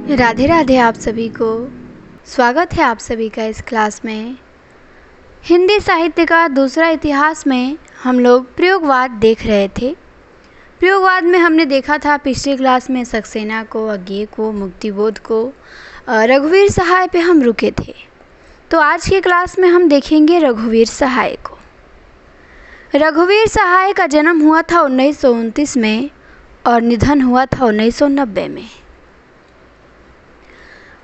राधे राधे आप सभी को। स्वागत है आप सभी का इस क्लास में। हिंदी साहित्य का दूसरा इतिहास में हम लोग प्रयोगवाद देख रहे थे। प्रयोगवाद में हमने देखा था पिछली क्लास में सक्सेना को, अज्ञेय को, मुक्तिबोध को, रघुवीर सहाय पे हम रुके थे। तो आज की क्लास में हम देखेंगे रघुवीर सहाय को। रघुवीर सहाय का जन्म हुआ था 1929 में और निधन हुआ था 1990 में।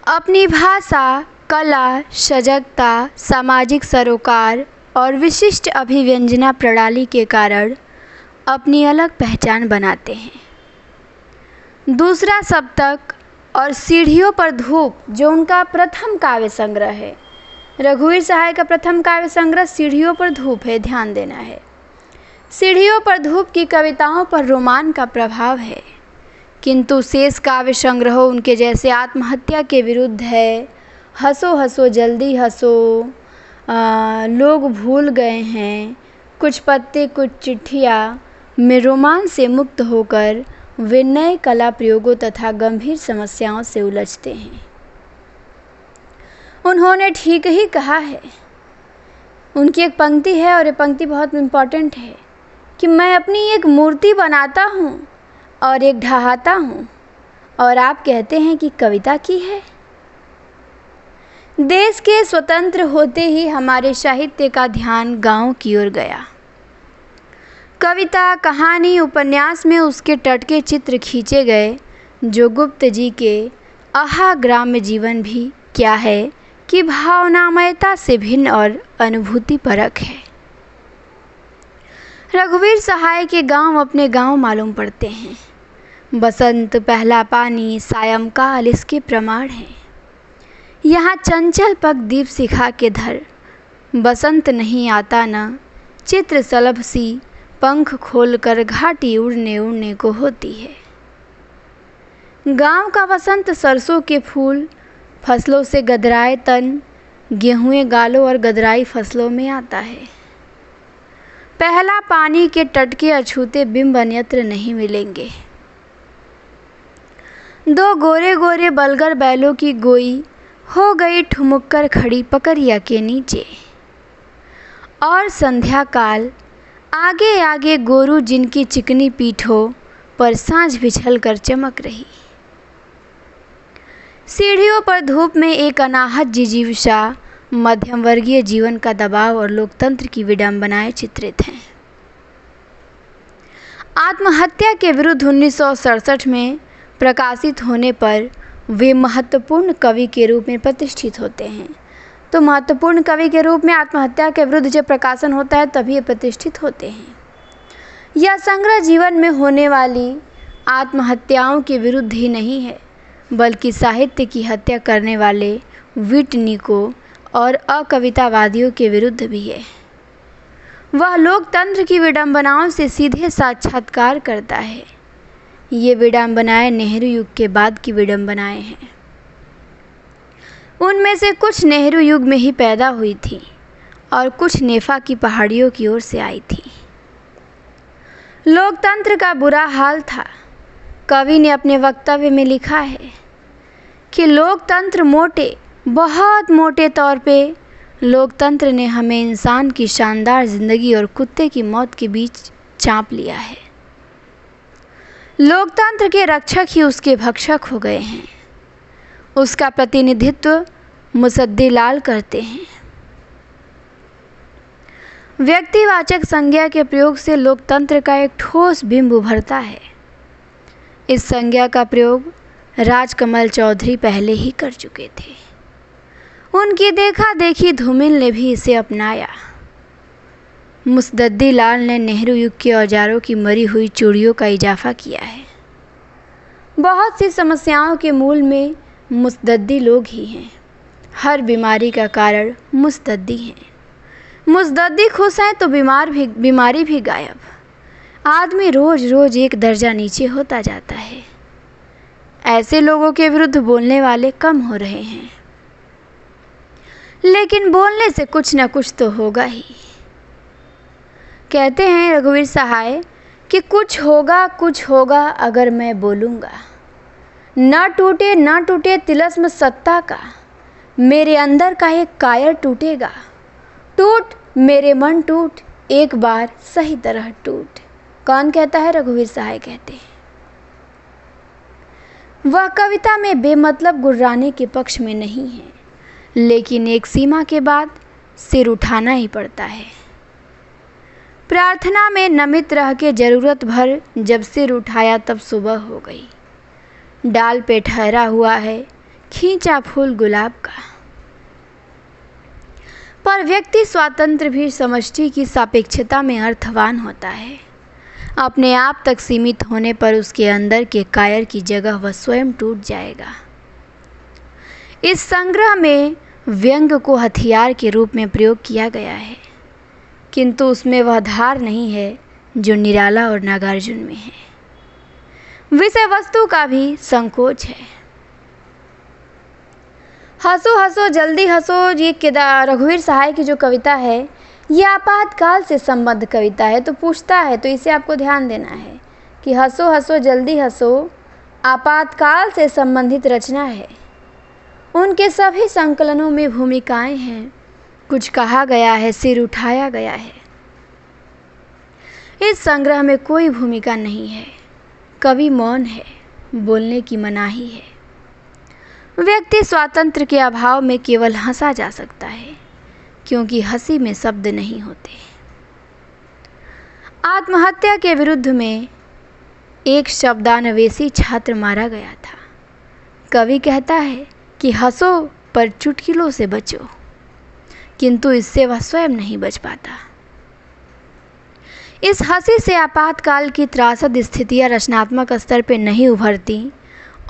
अपनी भाषा, कला, सजगता, सामाजिक सरोकार और विशिष्ट अभिव्यंजना प्रणाली के कारण अपनी अलग पहचान बनाते हैं। दूसरा सप्तक और सीढ़ियों पर धूप जो उनका प्रथम काव्य संग्रह है, रघुवीर सहाय का प्रथम काव्य संग्रह सीढ़ियों पर धूप है, ध्यान देना है। सीढ़ियों पर धूप की कविताओं पर रोमान का प्रभाव है, किंतु शेष काव्य संग्रह उनके जैसे आत्महत्या के विरुद्ध है। हंसो हंसो जल्दी हंसो, लोग भूल गए हैं, कुछ पत्ते कुछ चिट्ठियाँ में रोमांस से मुक्त होकर वे नए कला प्रयोगों तथा गंभीर समस्याओं से उलझते हैं। उन्होंने ठीक ही कहा है। उनकी एक पंक्ति है और ये पंक्ति बहुत इम्पॉर्टेंट है कि मैं अपनी एक मूर्ति बनाता हूँ और एक ढहाता हूँ और आप कहते हैं कि कविता की है। देश के स्वतंत्र होते ही हमारे साहित्य का ध्यान गांव की ओर गया। कविता, कहानी, उपन्यास में उसके टटके चित्र खींचे गए जो गुप्त जी के आहा ग्राम्य जीवन भी क्या है कि भावनामयता से भिन्न और अनुभूति परक है। रघुवीर सहाय के गांव अपने गांव मालूम पड़ते हैं। बसंत, पहला पानी, सायंकाल इसके प्रमाण हैं। यहाँ चंचल पग दीप सिखा के धर, बसंत नहीं आता न, चित्र सलभ सी पंख खोलकर घाटी उड़ने उड़ने को होती है। गांव का बसंत सरसों के फूल, फसलों से गदराए तन, गेहूँ गालों और गदराई फसलों में आता है। पहला पानी के टटके अछूते बिंब अन्यत्र नहीं मिलेंगे। दो गोरे गोरे बलगर बैलों की गोई हो गई ठुमुक कर खड़ी पकरिया के नीचे, और संध्या काल आगे आगे गोरू जिनकी चिकनी पीठों पर सांझ बिछल कर चमक रही। सीढ़ियों पर धूप में एक अनाहत जिजीविषा, मध्यम वर्गीय जीवन का दबाव और लोकतंत्र की विडंबनाएं चित्रित हैं। आत्महत्या के विरुद्ध 1967 में प्रकाशित होने पर वे महत्वपूर्ण कवि के रूप में प्रतिष्ठित होते हैं। तो महत्वपूर्ण कवि के रूप में आत्महत्या के विरुद्ध जब प्रकाशन होता है तभी ये प्रतिष्ठित होते हैं। यह संग्रह जीवन में होने वाली आत्महत्याओं के विरुद्ध ही नहीं है, बल्कि साहित्य की हत्या करने वाले विटनिकों और अकवितावादियों के विरुद्ध भी है। वह लोकतंत्र की विडंबनाओं से सीधे साक्षात्कार करता है। ये विडंबनाएं नेहरू युग के बाद की विडंबनाएं हैं। उनमें से कुछ नेहरू युग में ही पैदा हुई थी और कुछ नेफा की पहाड़ियों की ओर से आई थी। लोकतंत्र का बुरा हाल था। कवि ने अपने वक्तव्य में लिखा है कि लोकतंत्र मोटे, बहुत मोटे तौर पे लोकतंत्र ने हमें इंसान की शानदार जिंदगी और कुत्ते की मौत के बीच चाँप लिया है। लोकतंत्र के रक्षक ही उसके भक्षक हो गए हैं। उसका प्रतिनिधित्व मुसद्दीलाल करते हैं। व्यक्तिवाचक संज्ञा के प्रयोग से लोकतंत्र का एक ठोस बिंब उभरता है। इस संज्ञा का प्रयोग राजकमल चौधरी पहले ही कर चुके थे। उनकी देखा देखी धूमिल ने भी इसे अपनाया। मुसद्दीलाल ने नेहरू युग के औजारों की मरी हुई चूड़ियों का इजाफा किया है। बहुत सी समस्याओं के मूल में मुस्तद्दी लोग ही हैं। हर बीमारी का कारण मुस्तद्दी हैं। मुस्तद्दी खुश हैं तो बीमारी भी गायब। आदमी रोज रोज एक दर्जा नीचे होता जाता है। ऐसे लोगों के विरुद्ध बोलने वाले कम हो रहे हैं, लेकिन बोलने से कुछ न कुछ तो होगा ही। कहते हैं रघुवीर सहाय कि कुछ होगा अगर मैं बोलूँगा, न टूटे न टूटे तिलस्म सत्ता का, मेरे अंदर का एक कायर टूटेगा। टूट मेरे मन टूट, एक बार सही तरह टूट। कौन कहता है? रघुवीर सहाय कहते हैं। वह कविता में बेमतलब गुर्राने के पक्ष में नहीं है, लेकिन एक सीमा के बाद सिर उठाना ही पड़ता है। प्रार्थना में नमित रह के जरूरत भर जब सिर उठाया तब सुबह हो गई। डाल पे ठहरा हुआ है खींचा फूल गुलाब का। पर व्यक्ति स्वातंत्र भी समष्टि की सापेक्षता में अर्थवान होता है। अपने आप तक सीमित होने पर उसके अंदर के कायर की जगह वह स्वयं टूट जाएगा। इस संग्रह में व्यंग को हथियार के रूप में प्रयोग किया गया है, किंतु उसमें वह धार नहीं है जो निराला और नागार्जुन में है। विषय वस्तु का भी संकोच है। हंसो हंसो जल्दी हंसो, ये रघुवीर सहाय की जो कविता है ये आपातकाल से संबद्ध कविता है। तो पूछता है, तो इसे आपको ध्यान देना है कि हंसो हंसो जल्दी हंसो आपातकाल से संबंधित रचना है। उनके सभी संकलनों में भूमिकाएं हैं। कुछ कहा गया है, सिर उठाया गया है। इस संग्रह में कोई भूमिका नहीं है। कवि मौन है, बोलने की मनाही है। व्यक्ति स्वातंत्र के अभाव में केवल हंसा जा सकता है, क्योंकि हंसी में शब्द नहीं होते। आत्महत्या के विरुद्ध में एक शब्दान्वेषी छात्र मारा गया था। कवि कहता है कि हंसो पर चुटकिलों से बचो, किंतु इससे वह स्वयं नहीं बच पाता। इस हंसी से आपातकाल की त्रासद स्थितियां रचनात्मक स्तर पर नहीं उभरती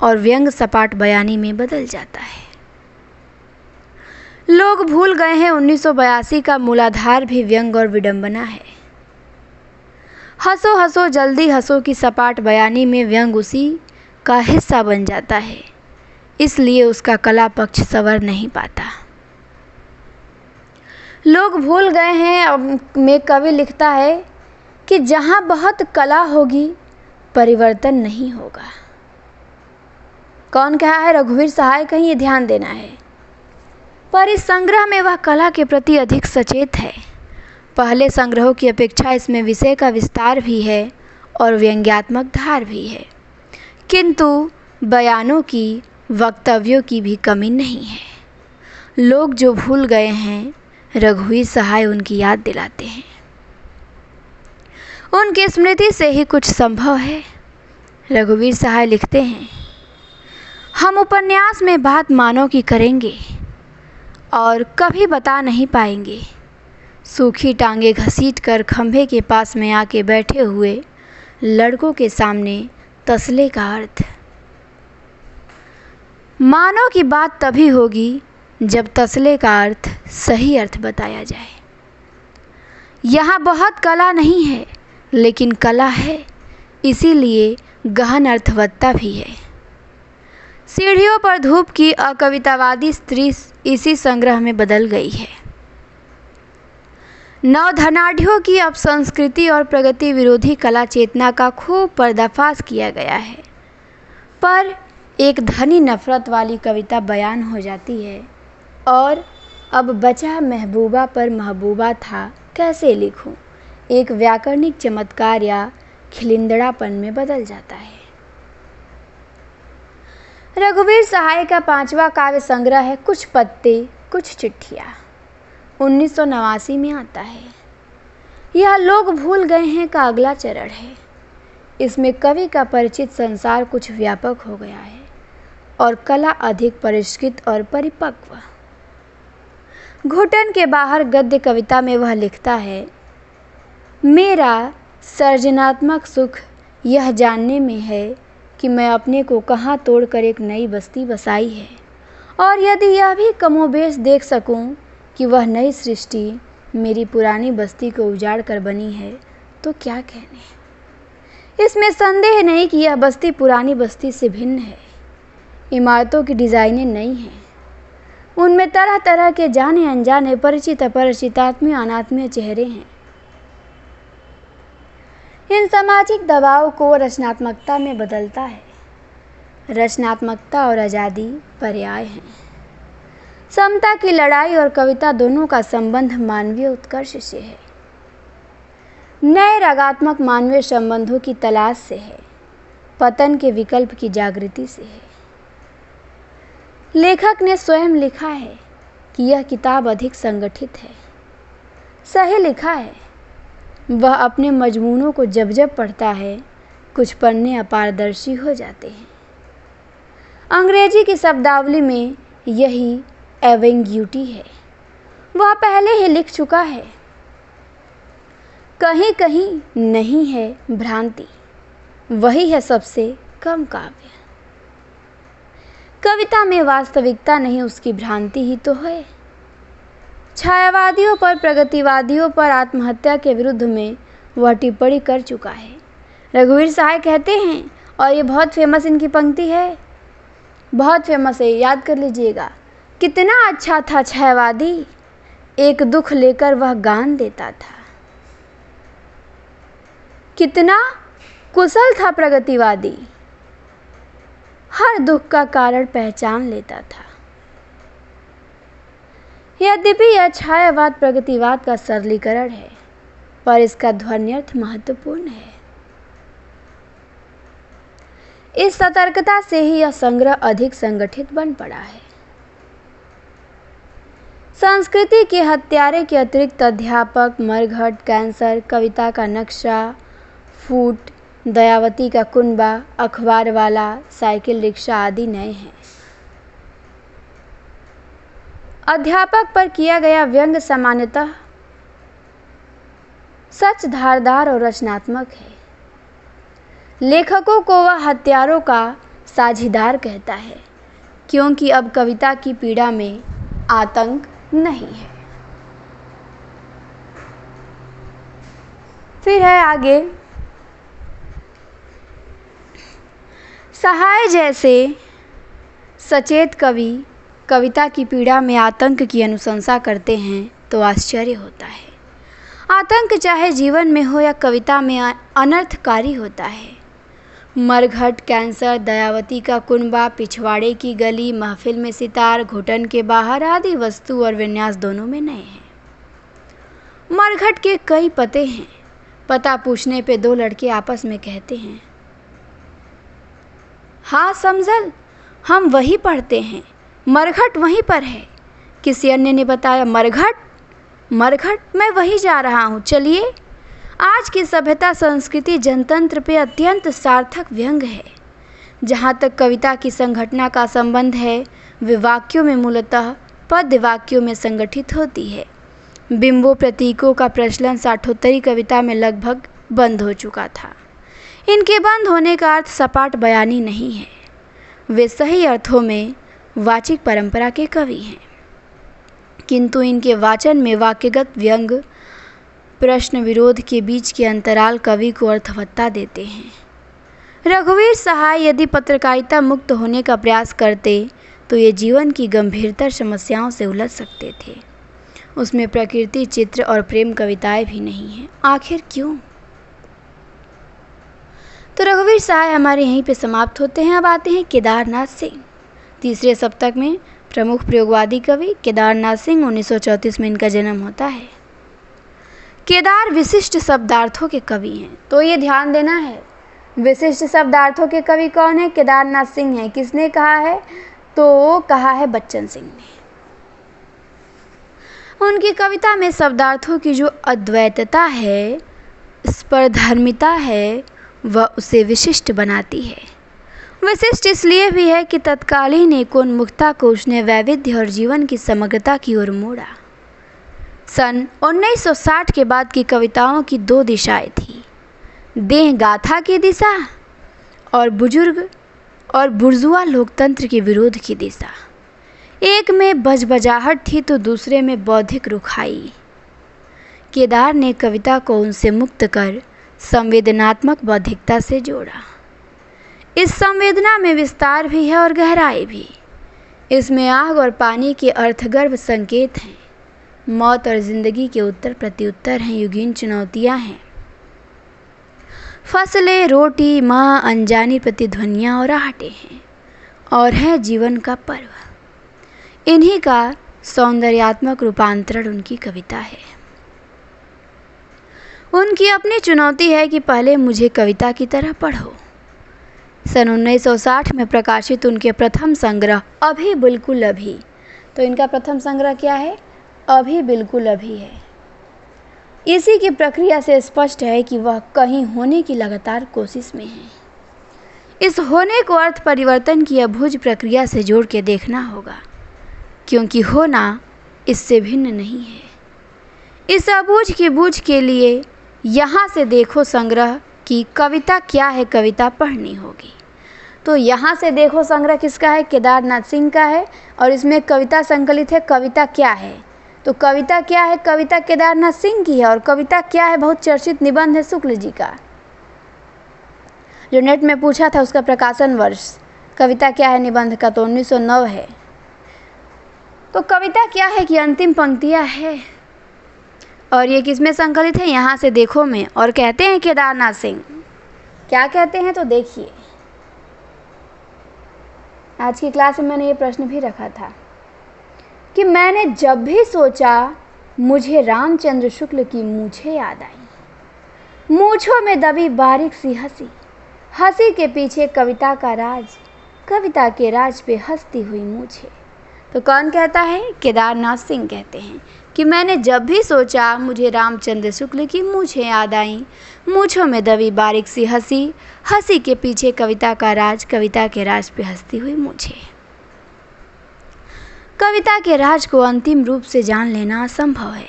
और व्यंग सपाट बयानी में बदल जाता है। लोग भूल गए हैं 1982 का मूलाधार भी व्यंग और विडंबना है। हंसो हंसो जल्दी हंसो की सपाट बयानी में व्यंग उसी का हिस्सा बन जाता है, इसलिए उसका कला पक्ष सवर नहीं पाता। लोग भूल गए हैं में कवि लिखता है कि जहाँ बहुत कला होगी परिवर्तन नहीं होगा। कौन कहा है? रघुवीर सहाय। कहीं ये ध्यान देना है। पर इस संग्रह में वह कला के प्रति अधिक सचेत है। पहले संग्रहों की अपेक्षा इसमें विषय का विस्तार भी है और व्यंग्यात्मक धार भी है, किंतु बयानों की, वक्तव्यों की भी कमी नहीं है। लोग जो भूल गए हैं रघुवीर सहाय उनकी याद दिलाते हैं। उनकी स्मृति से ही कुछ संभव है। रघुवीर सहाय लिखते हैं, हम उपन्यास में बात मानव की करेंगे और कभी बता नहीं पाएंगे। सूखी टांगे घसीट कर खंभे के पास में आके बैठे हुए लड़कों के सामने तसले का अर्थ। मानव की बात तभी होगी जब तसले का अर्थ सही अर्थ बताया जाए। यहाँ बहुत कला नहीं है, लेकिन कला है, इसीलिए गहन अर्थवत्ता भी है। सीढ़ियों पर धूप की अकवितावादी स्त्री इसी संग्रह में बदल गई है। नवधनाढ़ियों की अपसंस्कृति और प्रगति विरोधी कला चेतना का खूब पर्दाफाश किया गया है, पर एक धनी नफरत वाली कविता बयान हो जाती है और अब बचा महबूबा पर महबूबा था कैसे लिखूं, एक व्याकरणिक चमत्कार या खिलिंदड़ापन में बदल जाता है। रघुवीर सहाय का 5वां काव्य संग्रह है कुछ पत्ते कुछ चिट्ठियाँ, 1989 में आता है। यह लोग भूल गए हैं का अगला चरण है। इसमें कवि का परिचित संसार कुछ व्यापक हो गया है और कला अधिक परिष्कृत और परिपक्व। घुटन के बाहर गद्य कविता में वह लिखता है, मेरा सर्जनात्मक सुख यह जानने में है कि मैं अपने को कहाँ तोड़कर एक नई बस्ती बसाई है, और यदि यह भी कमोबेश देख सकूं कि वह नई सृष्टि मेरी पुरानी बस्ती को उजाड़ कर बनी है तो क्या कहने। इसमें संदेह नहीं कि यह बस्ती पुरानी बस्ती से भिन्न है। इमारतों की डिज़ाइनें नई हैं, उनमें तरह तरह के जाने अनजाने, परिचित अपरिचित, आत्मीय अनात्मीय चेहरे हैं। इन सामाजिक दबाव को रचनात्मकता में बदलता है। रचनात्मकता और आज़ादी पर्याय हैं। समता की लड़ाई और कविता दोनों का संबंध मानवीय उत्कर्ष से है, नए रागात्मक मानवीय संबंधों की तलाश से है, पतन के विकल्प की जागृति से है। लेखक ने स्वयं लिखा है कि यह किताब अधिक संगठित है। सही लिखा है। वह अपने मजमूनों को जब जब पढ़ता है, कुछ पन्ने अपारदर्शी हो जाते हैं। अंग्रेजी की शब्दावली में यही एवेंग्यूटी है। वह पहले ही लिख चुका है। कहीं कहीं नहीं है भ्रांति, वही है सबसे कम काव्य। कविता में वास्तविकता नहीं, उसकी भ्रांति ही तो है। छायावादियों पर, प्रगतिवादियों पर, आत्महत्या के विरुद्ध में वह टिप्पणी कर चुका है। रघुवीर सहाय कहते हैं, और ये बहुत फेमस इनकी पंक्ति है, बहुत फेमस है, याद कर लीजिएगा। कितना अच्छा था छायावादी, एक दुख लेकर वह गान देता था। कितना कुशल था प्रगतिवादी, हर दुख का कारण पहचान लेता था। यद्यपि यह छायावाद प्रगतिवाद का सरलीकरण है, पर इसका ध्वन्यर्थ महत्वपूर्ण है। इस सतर्कता से ही यह संग्रह अधिक संगठित बन पड़ा है। संस्कृति के हत्यारे के अतिरिक्त अध्यापक, मरघट, कैंसर, कविता का नक्शा, फूट, दयावती का कुनबा, अखबार वाला, साइकिल रिक्शा आदि नए हैं। अध्यापक पर किया गया व्यंग सामान्यतः सच, धारदार और रचनात्मक है। लेखकों को वह हत्यारों का साझीदार कहता है, क्योंकि अब कविता की पीड़ा में आतंक नहीं है। फिर है आगे, सहाय जैसे सचेत कवि कविता की पीड़ा में आतंक की अनुशंसा करते हैं तो आश्चर्य होता है। आतंक चाहे जीवन में हो या कविता में अनर्थकारी होता है। मरघट, कैंसर, दयावती का कुनबा, पिछवाड़े की गली, महफिल में सितार, घुटन के बाहर आदि वस्तु और विन्यास दोनों में नए हैं। मरघट के कई पते हैं। पता पूछने पे दो लड़के आपस में कहते हैं, हाँ समझल, हम वही पढ़ते हैं, मरघट वहीं पर है। किसी अन्य ने बताया, मरघट मैं वही जा रहा हूँ, चलिए। आज की सभ्यता, संस्कृति, जनतंत्र पे अत्यंत सार्थक व्यंग है। जहाँ तक कविता की संघटना का संबंध है, वे वाक्यों में मूलतः पद्य वाक्यों में संगठित होती है। बिंबों प्रतीकों का प्रचलन साठोत्तरी कविता में लगभग बंद हो चुका था। इनके बंद होने का अर्थ सपाट बयानी नहीं है। वे सही अर्थों में वाचिक परंपरा के कवि हैं, किंतु इनके वाचन में वाक्यगत व्यंग, प्रश्न विरोध के बीच के अंतराल कवि को अर्थवत्ता देते हैं। रघुवीर सहाय यदि पत्रकारिता मुक्त होने का प्रयास करते तो ये जीवन की गंभीरतर समस्याओं से उलझ सकते थे। उसमें प्रकृति, चित्र और प्रेम कविताएं भी नहीं हैं। आखिर क्यों? तो रघुवीर सहाय हमारे यहीं पे समाप्त होते हैं। अब आते हैं केदारनाथ सिंह। तीसरे सप्तक में प्रमुख प्रयोगवादी कवि केदारनाथ सिंह, 1934 में इनका जन्म होता है। केदार विशिष्ट शब्दार्थों के कवि हैं, तो ये ध्यान देना है। विशिष्ट शब्दार्थों के कवि कौन है? केदारनाथ सिंह हैं। किसने कहा है? तो कहा है बच्चन सिंह ने। उनकी कविता में शब्दार्थों की जो अद्वैतता है, स्पर्धर्मिता है, वह उसे विशिष्ट बनाती है। विशिष्ट इसलिए भी है कि तत्कालीन एकोन्मुखता को उसने वैविध्य और जीवन की समग्रता की ओर मोड़ा। सन 1960 के बाद की कविताओं की दो दिशाएं थी, देह गाथा की दिशा और बुजुर्ग और बुर्जुआ लोकतंत्र के विरोध की दिशा। एक में बजबजाहट थी तो दूसरे में बौद्धिक रुखाई। केदार ने कविता को उनसे मुक्त कर संवेदनात्मक बौद्धिकता से जोड़ा। इस संवेदना में विस्तार भी है और गहराई भी। इसमें आग और पानी के अर्थगर्भ संकेत हैं, मौत और जिंदगी के उत्तर प्रत्युत्तर हैं, युगीन चुनौतियां हैं, फसलें, रोटी, माँ, अनजानी प्रतिध्वनियाँ और आहटें हैं। और है जीवन का पर्व। इन्हीं का सौंदर्यात्मक रूपांतरण उनकी कविता है। उनकी अपनी चुनौती है कि पहले मुझे कविता की तरह पढ़ो। सन 1960 में प्रकाशित उनके प्रथम संग्रह अभी बिल्कुल अभी, तो इनका प्रथम संग्रह क्या है? अभी बिल्कुल अभी है। इसी की प्रक्रिया से स्पष्ट है कि वह कहीं होने की लगातार कोशिश में है। इस होने को अर्थ परिवर्तन की अबूझ प्रक्रिया से जोड़ के देखना होगा, क्योंकि होना इससे भिन्न नहीं है। इस अबूझ की बूझ के लिए यहाँ से देखो संग्रह की कविता क्या है, कविता पढ़नी होगी। तो यहाँ से देखो संग्रह किसका है? केदारनाथ सिंह का है, और इसमें कविता संकलित है। कविता क्या है? तो कविता क्या है? कविता केदारनाथ सिंह की है। और कविता क्या है? बहुत चर्चित निबंध है शुक्ल जी का, जो नेट में पूछा था उसका प्रकाशन वर्ष। कविता क्या है निबंध का? तो 1909 है। तो कविता क्या है कि अंतिम पंक्तियाँ है, और ये किसमें संकलित है? यहाँ से देखो में। और कहते हैं केदारनाथ सिंह, क्या कहते हैं? तो देखिए, आज की क्लास में मैंने ये प्रश्न भी रखा था कि मैंने जब भी सोचा मुझे रामचंद्र शुक्ल की मूछें याद आई, मूछों में दबी बारीक सी हंसी, हंसी के पीछे कविता का राज, कविता के राज पे हंसती हुई मूछें। तो कौन कहता है? केदारनाथ सिंह कहते हैं कि मैंने जब भी सोचा मुझे रामचंद्र शुक्ल की मूछें याद आईं, मूछों में दबी बारीक सी हंसी, हंसी के पीछे कविता का राज, कविता के राज पे हंसती हुई मूछें। कविता के राज को अंतिम रूप से जान लेना असंभव है।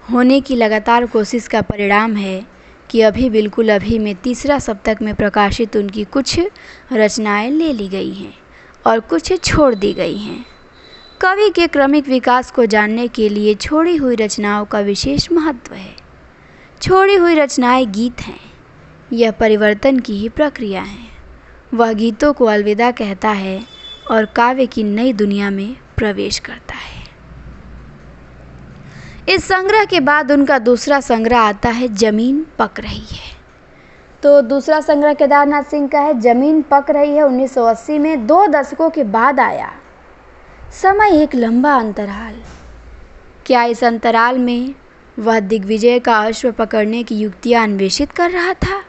होने की लगातार कोशिश का परिणाम है कि अभी बिल्कुल अभी में तीसरा सप्तक में प्रकाशित उनकी कुछ रचनाएं ले ली गई हैं और कुछ छोड़ दी गई हैं। कवि के क्रमिक विकास को जानने के लिए छोड़ी हुई रचनाओं का विशेष महत्व है। छोड़ी हुई रचनाएं गीत हैं। यह परिवर्तन की ही प्रक्रिया है। वह गीतों को अलविदा कहता है और काव्य की नई दुनिया में प्रवेश करता है। इस संग्रह के बाद उनका दूसरा संग्रह आता है जमीन पक रही है। तो दूसरा संग्रह केदारनाथ सिंह का है जमीन पक रही है, 1980 में, 2 दशकों के बाद आया। समय एक लंबा अंतराल। क्या इस अंतराल में वह दिग्विजय का अश्व पकड़ने की युक्तियां अन्वेषित कर रहा था?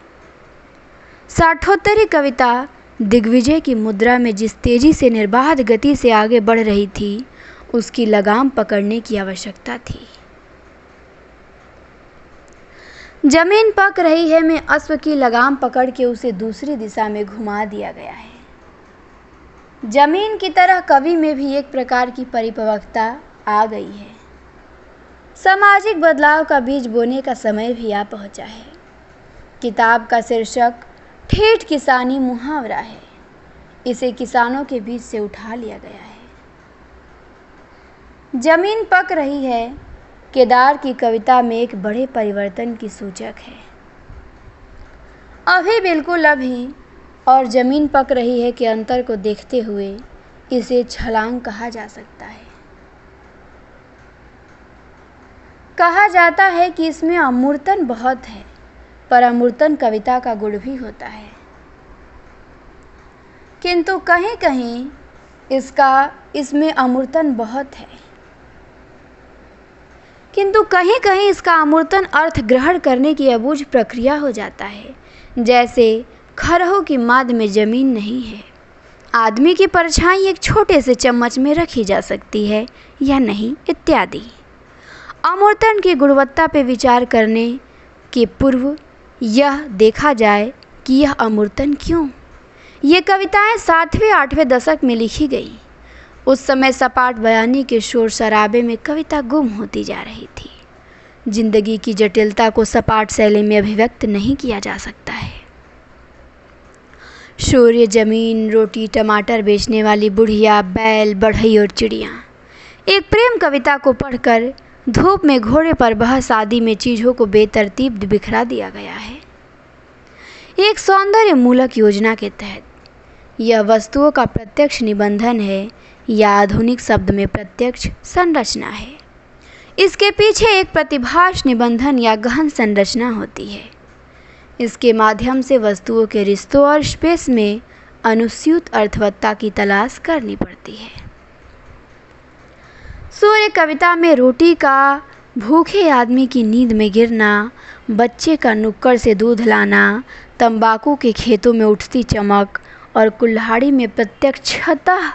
साठोत्तरी कविता दिग्विजय की मुद्रा में जिस तेजी से निर्बाध गति से आगे बढ़ रही थी, उसकी लगाम पकड़ने की आवश्यकता थी। जमीन पक रही है में अश्व की लगाम पकड़ के उसे दूसरी दिशा में घुमा दिया गया है। जमीन की तरह कवि में भी एक प्रकार की परिपक्वता आ गई है। सामाजिक बदलाव का बीज बोने का समय भी आ पहुंचा है। किताब का शीर्षक ठेठ किसानी मुहावरा है। इसे किसानों के बीच से उठा लिया गया है। जमीन पक रही है केदार की कविता में एक बड़े परिवर्तन की सूचक है। अभी बिल्कुल अभी और जमीन पक रही है के अंतर को देखते हुए इसे छलांग कहा जा सकता है। कहा जाता है कि इसमें अमूर्तन बहुत है, पर अमूर्तन कविता का गुण भी होता है। किंतु कहीं कहीं इसमें अमूर्तन बहुत है, किंतु कहीं कहीं इसका अमूर्तन अर्थ ग्रहण करने की अबूझ प्रक्रिया हो जाता है। जैसे खरहो की माद में जमीन नहीं है, आदमी की परछाई एक छोटे से चम्मच में रखी जा सकती है या नहीं, इत्यादि। अमूर्तन की गुणवत्ता पर विचार करने के पूर्व यह देखा जाए कि यह अमूर्तन क्यों। ये कविताएं 7वें 8वें दशक में लिखी गई। उस समय सपाट बयानी के शोर शराबे में कविता गुम होती जा रही थी। जिंदगी की जटिलता को सपाट शैली में अभिव्यक्त नहीं किया जा सकता है। सूर्य, जमीन, रोटी, टमाटर बेचने वाली बुढ़िया, बैल, बढ़ई और चिड़िया। एक प्रेम कविता को पढ़कर धूप में घोड़े पर बहस आदि में चीज़ों को बेतरतीब बिखरा दिया गया है। एक सौंदर्य मूलक योजना के तहत यह वस्तुओं का प्रत्यक्ष निबंधन है या आधुनिक शब्द में प्रत्यक्ष संरचना है। इसके पीछे एक प्रतिभास निबंधन या गहन संरचना होती है। इसके माध्यम से वस्तुओं के रिश्तों और स्पेस में अनुस्यूत अर्थवत्ता की तलाश करनी पड़ती है। सूर्य कविता में रोटी का भूखे आदमी की नींद में गिरना, बच्चे का नुक्कड़ से दूध लाना, तंबाकू के खेतों में उठती चमक और कुल्हाड़ी में प्रत्यक्षतः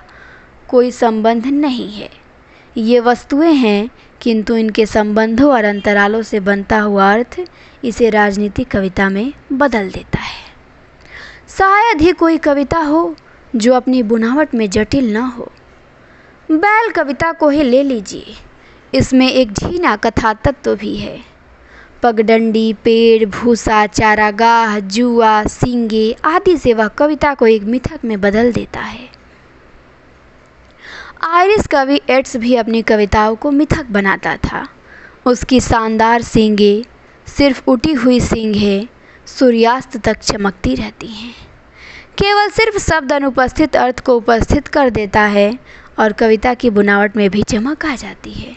कोई संबंध नहीं है। ये वस्तुएं हैं, किंतु इनके संबंधों और अंतरालों से बनता हुआ अर्थ इसे राजनीतिक कविता में बदल देता है। शायद ही कोई कविता हो जो अपनी बुनावट में जटिल न हो। बैल कविता को ही ले लीजिए, इसमें एक झीना कथा तत्व भी है। पगडंडी, पेड़, भूसा, चारागाह, जुआ, सींगे आदि से वह कविता को एक मिथक में बदल देता है। आयरिश कवि एड्स भी अपनी कविताओं को मिथक बनाता था। उसकी शानदार सींगे सिर्फ उठी हुई सींगें सूर्यास्त तक चमकती रहती हैं। केवल सिर्फ शब्द अनुपस्थित अर्थ को उपस्थित कर देता है और कविता की बुनावट में भी चमक आ जाती है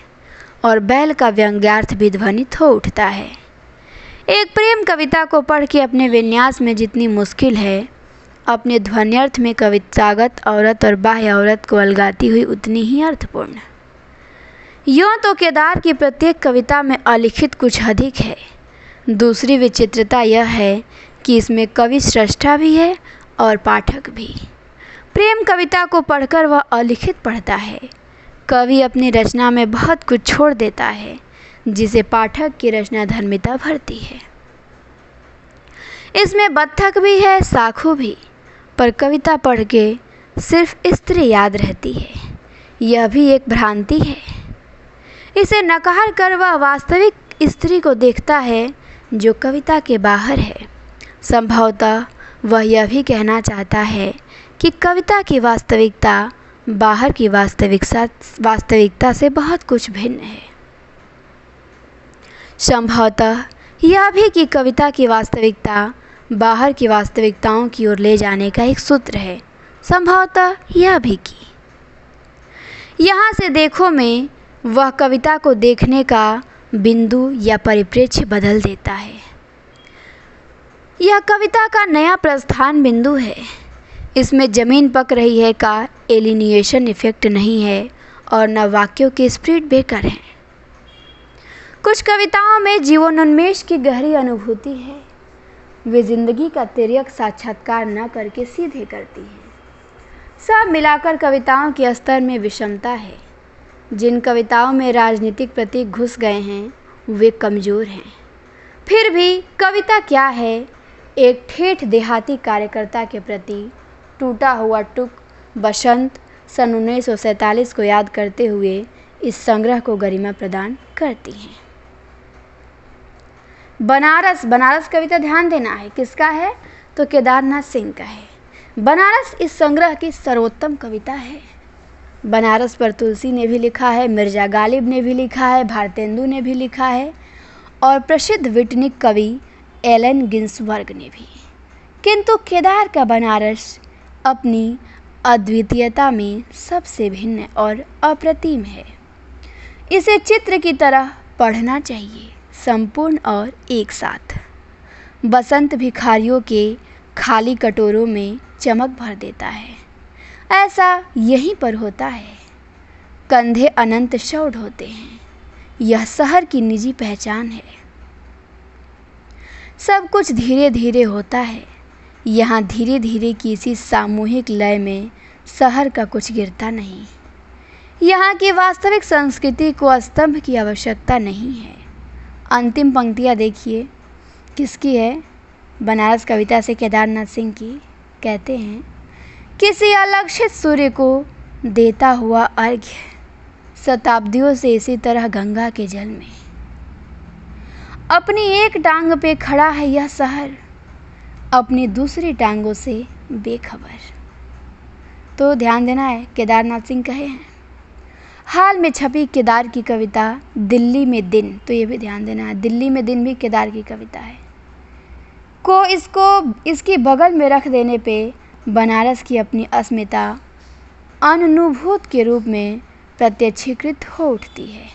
और बैल का व्यंग्यार्थ भी ध्वनित हो उठता है। एक प्रेम कविता को पढ़ के अपने विन्यास में जितनी मुश्किल है, अपने ध्वन्यर्थ में कवितागत औरत और बाह्य औरत को अलगाती हुई उतनी ही अर्थपूर्ण। यूँ तो केदार की प्रत्येक कविता में अलिखित कुछ अधिक है। दूसरी विचित्रता यह है कि इसमें कवि स्रष्टा भी है और पाठक भी। प्रेम कविता को पढ़कर वह अलिखित पढ़ता है। कवि अपनी रचना में बहुत कुछ छोड़ देता है, जिसे पाठक की रचना धर्मिता भरती है। इसमें बत्तख भी है, साखू भी, पर कविता पढ़ के सिर्फ स्त्री याद रहती है। यह भी एक भ्रांति है। इसे नकार कर वह वास्तविक स्त्री को देखता है जो कविता के बाहर है। संभवतः वह यह भी कहना चाहता है कि कविता की वास्तविकता बाहर की वास्तविकता से बहुत कुछ भिन्न है। संभवतः यह भी कि कविता की वास्तविकता बाहर की वास्तविकताओं की ओर ले जाने का एक सूत्र है। संभवतः यह भी कि यहाँ से देखो में वह कविता को देखने का बिंदु या परिप्रेक्ष्य बदल देता है। यह कविता का नया प्रस्थान बिंदु है। इसमें जमीन पक रही है का एलिनिएशन इफेक्ट नहीं है और न वाक्यों के स्प्लिट ब्रेकर हैं। कुछ कविताओं में जीवनोन्मेष की गहरी अनुभूति है। वे जिंदगी का तिर्यक साक्षात्कार न करके सीधे करती हैं। सब मिलाकर कविताओं के स्तर में विषमता है। जिन कविताओं में राजनीतिक प्रतीक घुस गए हैं वे कमज़ोर हैं। फिर भी कविता क्या है? एक ठेठ देहाती कार्यकर्ता के प्रति टूटा हुआ टुक बसंत सन 1947 को याद करते हुए इस संग्रह को गरिमा प्रदान करती हैं। बनारस कविता ध्यान देना है, किसका है? तो केदारनाथ सिंह का है। बनारस इस संग्रह की सर्वोत्तम कविता है। बनारस पर तुलसी ने भी लिखा है, मिर्जा गालिब ने भी लिखा है, भारतेंदु ने भी लिखा है और प्रसिद्ध विटनिक कवि एलन गिन्सबर्ग ने भी। किंतु केदार का बनारस अपनी अद्वितीयता में सबसे भिन्न और अप्रतिम है। इसे चित्र की तरह पढ़ना चाहिए, संपूर्ण और एक साथ। बसंत भिखारियों के खाली कटोरों में चमक भर देता है। ऐसा यहीं पर होता है। कंधे अनंत शौड होते हैं। यह शहर की निजी पहचान है। सब कुछ धीरे धीरे होता है। यहाँ धीरे धीरे की इसी सामूहिक लय में शहर का कुछ गिरता नहीं। यहाँ की वास्तविक संस्कृति को स्तंभ की आवश्यकता नहीं है। अंतिम पंक्तियाँ देखिए, किसकी है? बनारस कविता से केदारनाथ सिंह की। कहते हैं, किसी अलक्षित सूर्य को देता हुआ अर्घ्य, शताब्दियों से इसी तरह गंगा के जल में। अपनी एक टांग पे खड़ा है यह शहर, अपनी दूसरी टांगों से बेखबर। तो ध्यान देना है, केदारनाथ सिंह कहे हैं। हाल में छपी केदार की कविता दिल्ली में दिन, तो ये भी ध्यान देना है, दिल्ली में दिन भी केदार की कविता है, को इसकी बगल में रख देने पे बनारस की अपनी अस्मिता अनुभूत के रूप में प्रत्यक्षीकृत हो उठती है।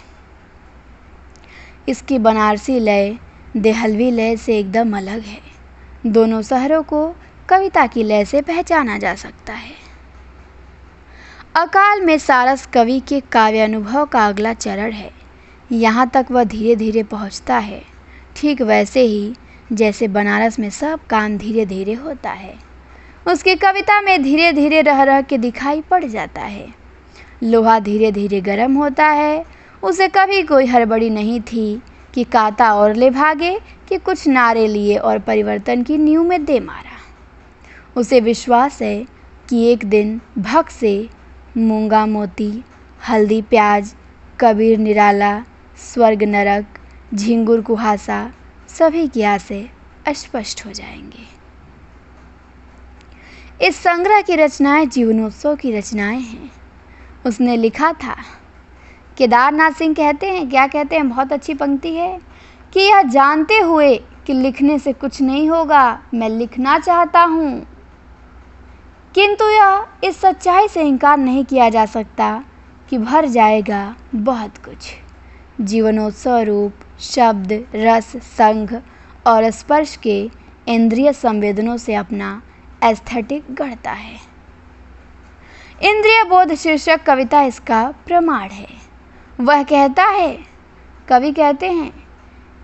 इसकी बनारसी लय देहलवी लय से एकदम अलग है। दोनों शहरों को कविता की लय से पहचाना जा सकता है। अकाल में सारस कवि के काव्य अनुभव का अगला चरण है। यहाँ तक वह धीरे धीरे पहुँचता है, ठीक वैसे ही जैसे बनारस में सब काम धीरे धीरे होता है। उसकी कविता में धीरे धीरे रह रह के दिखाई पड़ जाता है। लोहा धीरे धीरे गर्म होता है। उसे कभी कोई हड़बड़ी नहीं थी कि काता और ले भागे, कि कुछ नारे लिए और परिवर्तन की नींव में दे मारा। उसे विश्वास है कि एक दिन भक्त से मूंगा मोती, हल्दी प्याज, कबीर निराला, स्वर्ग नरक, झिंगुर कुहासा सभी की आसें स्पष्ट हो जाएंगे। इस संग्रह की रचनाएं जीवनोत्सव की रचनाएं हैं। उसने लिखा था, केदारनाथ सिंह कहते हैं, क्या कहते हैं, बहुत अच्छी पंक्ति है कि यह जानते हुए कि लिखने से कुछ नहीं होगा, मैं लिखना चाहता हूँ, किंतु यह इस सच्चाई से इनकार नहीं किया जा सकता कि भर जाएगा बहुत कुछ। जीवनोत्सव रूप शब्द, रस, संघ और स्पर्श के इंद्रिय संवेदनों से अपना एस्थेटिक गढ़ता है। इंद्रिय बोध शीर्षक कविता इसका प्रमाण है। वह कहता है, कवि कहते हैं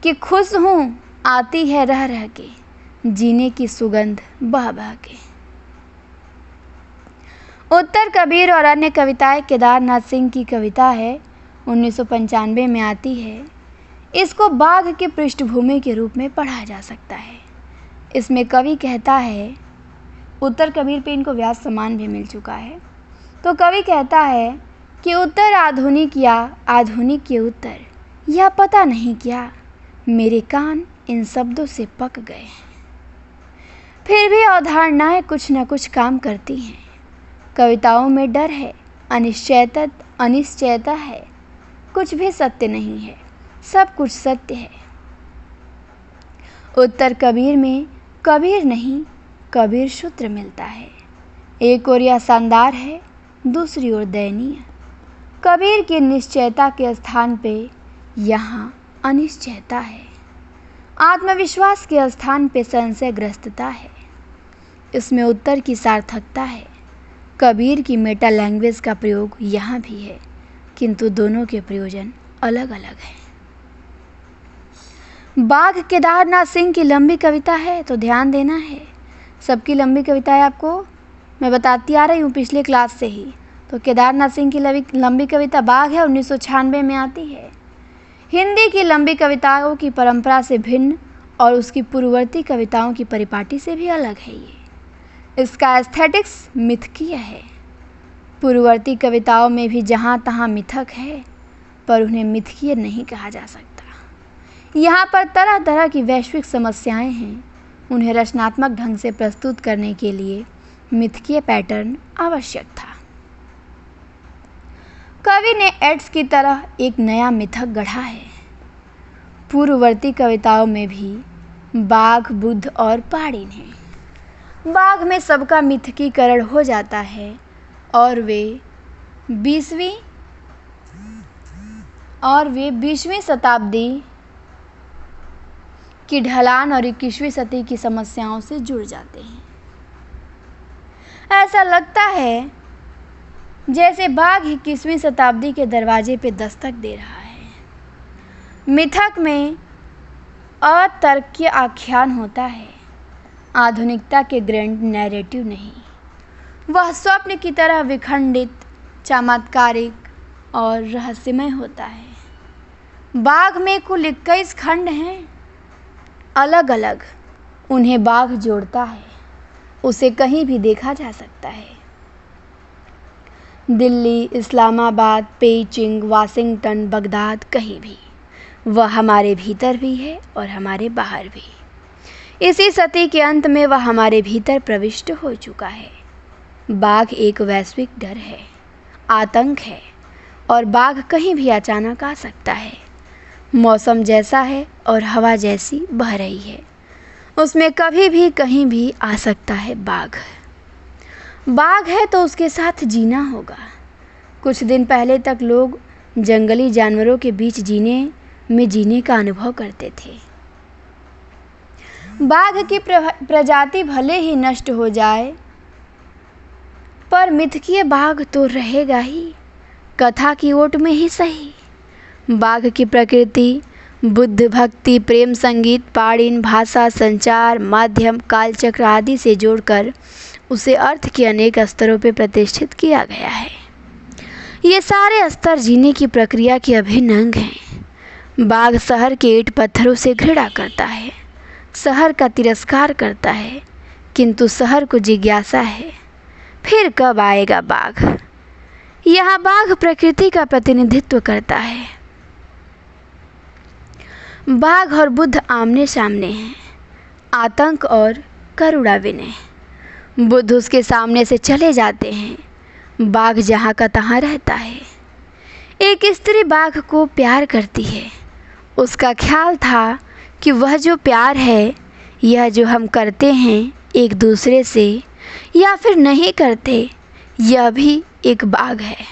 कि खुश हूँ आती है रह रह के, जीने की सुगंध बह बह के। उत्तर कबीर और अन्य कविताएं केदारनाथ सिंह की कविता है, 1995 में आती है। इसको बाघ की पृष्ठभूमि के रूप में पढ़ा जा सकता है। इसमें कवि कहता है, उत्तर कबीर पे इनको व्यास सम्मान भी मिल चुका है, तो कवि कहता है कि उत्तर आधुनिक या आधुनिक के उत्तर, यह पता नहीं क्या मेरे कान इन शब्दों से पक गए हैं। फिर भी अवधारणाएं कुछ न कुछ काम करती हैं। कविताओं में डर है, अनिश्चयता है, कुछ भी सत्य नहीं है, सब कुछ सत्य है। उत्तर कबीर में कबीर नहीं, कबीर सूत्र मिलता है। एक ओर यह शानदार है, दूसरी ओर दयनीय। कबीर की निश्चयता के स्थान पे यहाँ अनिश्चयता है। आत्मविश्वास के स्थान पे संशयग्रस्तता है। इसमें उत्तर की सार्थकता है। कबीर की मेटा लैंग्वेज का प्रयोग यहाँ भी है, किंतु दोनों के प्रयोजन अलग अलग हैं। बाघ केदारनाथ सिंह की लंबी कविता है, तो ध्यान देना है। सबकी लंबी कविताएं आपको मैं बताती आ रही हूँ पिछले क्लास से ही। तो केदारनाथ सिंह की लंबी कविता बाघ है, 1996 में आती है। हिंदी की लंबी कविताओं की परंपरा से भिन्न और उसकी पूर्ववर्ती कविताओं की परिपाटी से भी अलग है ये। इसका एस्थेटिक्स मिथकीय है। पूर्ववर्ती कविताओं में भी जहाँ तहाँ मिथक है, पर उन्हें मिथकीय नहीं कहा जा सकता। यहाँ पर तरह तरह की वैश्विक समस्याएं हैं। उन्हें रचनात्मक ढंग से प्रस्तुत करने के लिए मिथकीय पैटर्न आवश्यक था। कवि ने एड्स की तरह एक नया मिथक गढ़ा है। पूर्ववर्ती कविताओं में भी बाघ, बुद्ध और पहाड़ीन हैं। बाघ में सबका मिथकीकरण हो जाता है और वे 20वीं शताब्दी की ढलान और 21वीं सदी की समस्याओं से जुड़ जाते हैं। ऐसा लगता है जैसे बाघ 21वीं शताब्दी के दरवाजे पे दस्तक दे रहा है। मिथक में अतर्क्य आख्यान होता है, आधुनिकता के ग्रैंड नैरेटिव नहीं। वह स्वप्न की तरह विखंडित, चमत्कारिक और रहस्यमय होता है। बाघ में कुल 21 खंड हैं, अलग अलग। उन्हें बाघ जोड़ता है। उसे कहीं भी देखा जा सकता है। Delhi, Islamabad, Beijing, Washington, Baghdad, कहीं भी। वह हमारे भीतर भी है और हमारे बाहर भी। इसी सदी के अंत में वह हमारे भीतर प्रविष्ट हो चुका है। बाघ एक वैश्विक डर है, आतंक है, और बाघ कहीं भी अचानक आ सकता है। मौसम जैसा है और हवा जैसी बह रही है, उसमें कभी भी कहीं भी आ सकता है बाघ। बाघ है तो उसके साथ जीना होगा। कुछ दिन पहले तक लोग जंगली जानवरों के बीच जीने का अनुभव करते थे। बाघ की प्रजाति भले ही नष्ट हो जाए, पर मिथकीय बाघ तो रहेगा ही, कथा की ओट में ही सही। बाघ की प्रकृति बुद्ध, भक्ति, प्रेम, संगीत, पाणिन भाषा, संचार माध्यम, कालचक्र आदि से जोड़कर उसे अर्थ के अनेक स्तरों पर प्रतिष्ठित किया गया है। ये सारे स्तर जीने की प्रक्रिया के अभिन्न अंग हैं। बाघ शहर के ईंट पत्थरों से घृणा करता है, शहर का तिरस्कार करता है, किंतु शहर को जिज्ञासा है, फिर कब आएगा बाघ। यहाँ बाघ प्रकृति का प्रतिनिधित्व करता है। बाघ और बुद्ध आमने सामने हैं, आतंक और करुणा विनय। बुद्ध उसके सामने से चले जाते हैं, बाघ जहाँ का तहाँ रहता है। एक स्त्री बाघ को प्यार करती है। उसका ख्याल था कि वह जो प्यार है, यह जो हम करते हैं एक दूसरे से या फिर नहीं करते, यह भी एक बाघ है।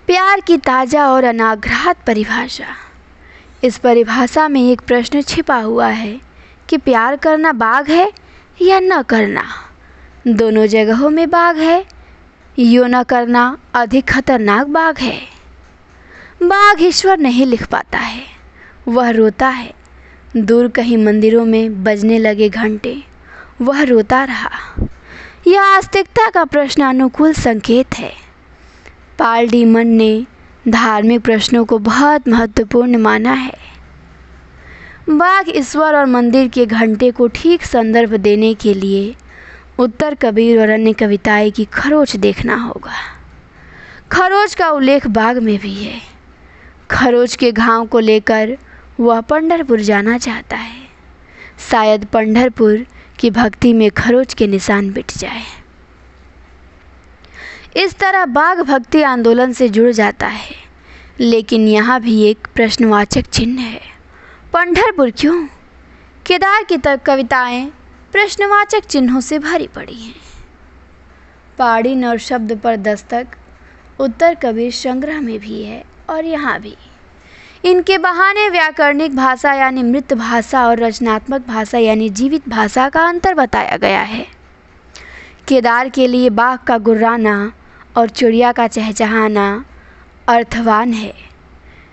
प्यार की ताज़ा और अनाग्रहित परिभाषा। इस परिभाषा में एक प्रश्न छिपा हुआ है कि प्यार करना बाघ है या न करना। दोनों जगहों में बाघ है। यो न करना अधिक खतरनाक बाघ है। बाघ ईश्वर नहीं लिख पाता है, वह रोता है। दूर कहीं मंदिरों में बजने लगे घंटे, वह रोता रहा। यह आस्तिकता का प्रश्न अनुकूल संकेत है। पॉल डीमन ने धार्मिक प्रश्नों को बहुत महत्वपूर्ण माना है। बाघ ईश्वर और मंदिर के घंटे को ठीक संदर्भ देने के लिए उत्तर कबीर और अन्य कविताएं की खरोच देखना होगा। खरोच का उल्लेख बाघ में भी है। खरोच के घाव को लेकर वह पंढरपुर जाना चाहता है। शायद पंढरपुर की भक्ति में खरोच के निशान मिट जाए। इस तरह बाघ भक्ति आंदोलन से जुड़ जाता है। लेकिन यहाँ भी एक प्रश्नवाचक चिन्ह है। पंढरपुर क्यों? केदार की कविताएं प्रश्नवाचक चिन्हों से भरी पड़ी हैं। पाणिन और शब्द पर दस्तक उत्तर कबीर संग्रह में भी है और यहाँ भी। इनके बहाने व्याकरणिक भाषा यानी मृत भाषा और रचनात्मक भाषा यानी जीवित भाषा का अंतर बताया गया है। केदार के लिए बाघ का गुर्राना और चिड़िया का चहचहाना अर्थवान है।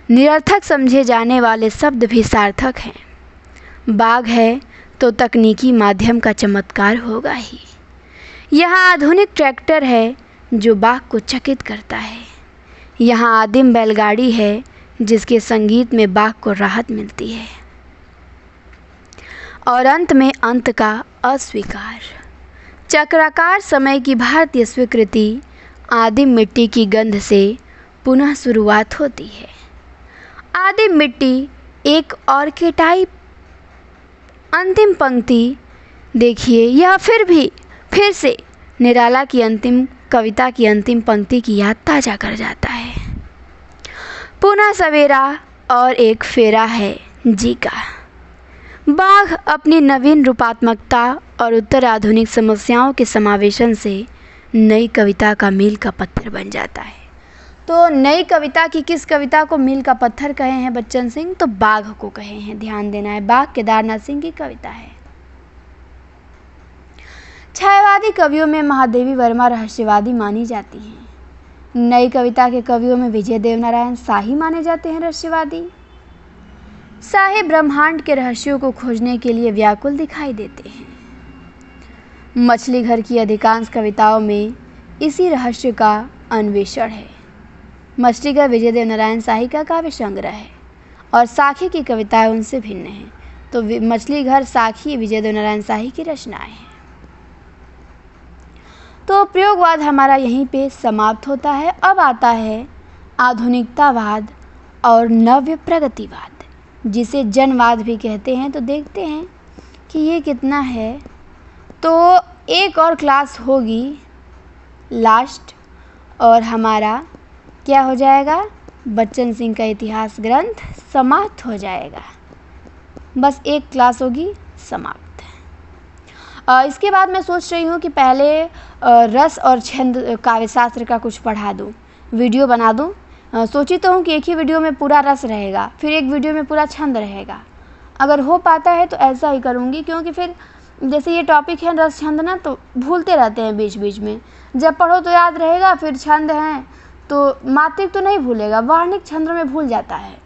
निरर्थक समझे जाने वाले शब्द भी सार्थक हैं। बाघ है तो तकनीकी माध्यम का चमत्कार होगा ही। यहाँ आधुनिक ट्रैक्टर है जो बाघ को चकित करता है। यहाँ आदिम बैलगाड़ी है जिसके संगीत में बाघ को राहत मिलती है। और अंत में अंत का अस्वीकार। चक्राकार समय की भारतीय स्वीकृति आदिम मिट्टी की गंध से पुनः शुरुआत होती है। आदिम मिट्टी एक आर्केटाइप। अंतिम पंक्ति देखिए, यह फिर से निराला की अंतिम कविता की अंतिम पंक्ति की याद ताज़ा कर जाता है। पुनः सवेरा और एक फेरा है जी का। बाघ अपनी नवीन रूपात्मकता और उत्तर आधुनिक समस्याओं के समावेशन से नई कविता का मील का पत्थर बन जाता है। तो नई कविता की किस कविता को मील का पत्थर कहे हैं बच्चन सिंह? तो बाघ को कहे हैं। ध्यान देना है, बाघ केदारनाथ सिंह की कविता है। छायावादी कवियों में महादेवी वर्मा रहस्यवादी मानी जाती हैं। नई कविता के कवियों में विजय देवनारायण शाही माने जाते हैं रहस्यवादी। शाही ब्रह्मांड के रहस्यों को खोजने के लिए व्याकुल दिखाई देते हैं। मछली घर की अधिकांश कविताओं में इसी रहस्य का अन्वेषण है। मछली घर विजय देवनारायण शाही का काव्य संग्रह है और साखी की कविताएं उनसे भिन्न हैं। तो मछली घर साखी विजय देवनारायण शाही की रचनाएं हैं। तो प्रयोगवाद हमारा यहीं पे समाप्त होता है। अब आता है आधुनिकतावाद और नव्य प्रगतिवाद, जिसे जनवाद भी कहते हैं। तो देखते हैं कि ये कितना है। तो एक और क्लास होगी लास्ट और हमारा क्या हो जाएगा? बच्चन सिंह का इतिहास ग्रंथ समाप्त हो जाएगा। बस एक क्लास होगी समाप्त। इसके बाद मैं सोच रही हूँ कि पहले रस और छंद काव्यशास्त्र का कुछ पढ़ा दूँ, वीडियो बना दूँ। सोची तो हूँ कि एक ही वीडियो में पूरा रस रहेगा, फिर एक वीडियो में पूरा छंद रहेगा। अगर हो पाता है तो ऐसा ही करूँगी, क्योंकि फिर जैसे ये टॉपिक है रस छंद ना, तो भूलते रहते हैं बीच बीच में। जब पढ़ो तो याद रहेगा, फिर छंद हैं तो मात्रिक तो नहीं भूलेगा, वर्णिक छंद में भूल जाता है